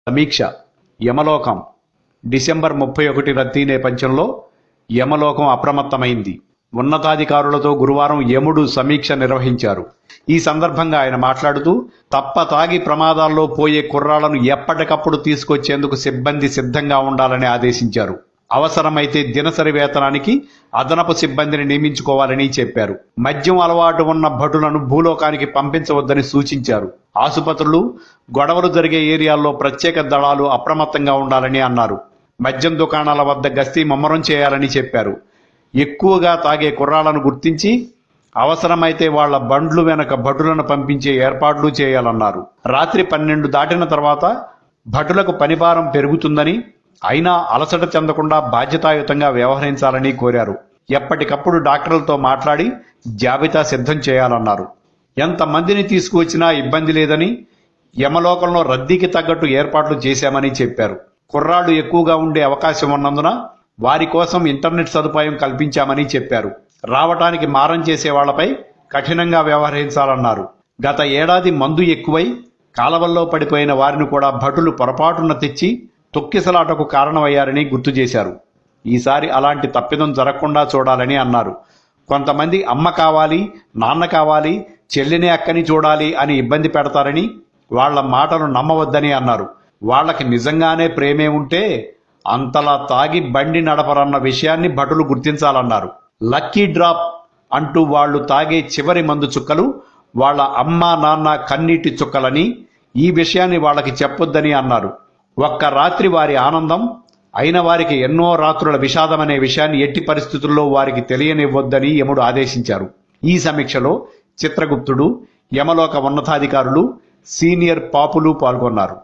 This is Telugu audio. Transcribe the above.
సమీక్ష యమలోకం డిసెంబర్ 31 రద్దీ నేపథ్యంలో యమలోకం అప్రమత్తమైంది. ఉన్నతాధికారులతో గురువారం యముడు సమీక్ష నిర్వహించారు. ఈ సందర్భంగా ఆయన మాట్లాడుతూ తాగి ప్రమాదాల్లో పోయే కుర్రాళ్లను ఎప్పటికప్పుడు తీసుకొచ్చేందుకు సిబ్బంది సిద్ధంగా ఉండాలని ఆదేశించారు. అవసరమైతే దినసరి వేతనానికి అదనపు సిబ్బందిని నియమించుకోవాలని చెప్పారు. మద్యం అలవాటు ఉన్న భటులను భూలోకానికి పంపించవద్దని సూచించారు. ఆసుపత్రులు, గొడవలు జరిగే ఏరియాల్లో ప్రత్యేక దళాలు అప్రమత్తంగా ఉండాలని అన్నారు. మద్యం దుకాణాల వద్ద గస్తీ ముమ్మరం చేయాలని చెప్పారు. ఎక్కువగా తాగే కుర్రాళ్లను గుర్తించి అవసరమైతే వాళ్ల బండ్లు వెనక భటులను పంపించే ఏర్పాట్లు చేయాలన్నారు. రాత్రి 12 దాటిన తర్వాత భటులకు పనిభారం పెరుగుతుందని, అయినా అలసట చెందకుండా బాధ్యతాయుతంగా వ్యవహరించాలని కోరారు. ఎప్పటికప్పుడు డాక్టర్లతో మాట్లాడి జాబితా సిద్ధం చేయాలన్నారు. ఎంతమందిని తీసుకువచ్చినా ఇబ్బంది లేదని, యమలోకంలో రద్దీకి తగ్గట్టు ఏర్పాట్లు చేశామని చెప్పారు. కుర్రాళ్లు ఎక్కువగా ఉండే అవకాశం ఉన్నందున వారి కోసం ఇంటర్నెట్ సదుపాయం కల్పించామని చెప్పారు. రావటానికి మారం చేసే వాళ్లపై కఠినంగా వ్యవహరించాలన్నారు. గత ఏడాది మందు ఎక్కువై కాలవల్లో పడిపోయిన వారిని కూడా భటులు పొరపాటున తెచ్చి తొక్కిసలాటకు కారణమయ్యారని గుర్తు చేశారు. ఈసారి అలాంటి తప్పిదం జరగకుండా చూడాలని అన్నారు. కొంతమంది అమ్మ కావాలి, నాన్న కావాలి, చెల్లిని అక్కని చూడాలి అని ఇబ్బంది పెడతారని, వాళ్ల మాటలు నమ్మవద్దని అన్నారు. వాళ్లకి నిజంగానే ప్రేమే ఉంటే అంతలా తాగి బండి నడపరన్న విషయాన్ని భటులు గుర్తించాలన్నారు. లక్కీ డ్రాప్ అంటూ వాళ్లు తాగే చివరి మందు చుక్కలు వాళ్ల అమ్మ నాన్న కన్నీటి చుక్కలని, ఈ విషయాన్ని వాళ్ళకి చెప్పొద్దని అన్నారు. ఒక్క రాత్రి వారి ఆనందం అయిన వారికి ఎన్నో రాత్రుల విషాదమనే విషయాన్ని ఎట్టి పరిస్థితుల్లో వారికి తెలియనివ్వొద్దని యముడు ఆదేశించారు. ఈ సమీక్షలో చిత్రగుప్తుడు, యమలోక ఉన్నతాధికారులు, సీనియర్ పాపులు పాల్గొన్నారు.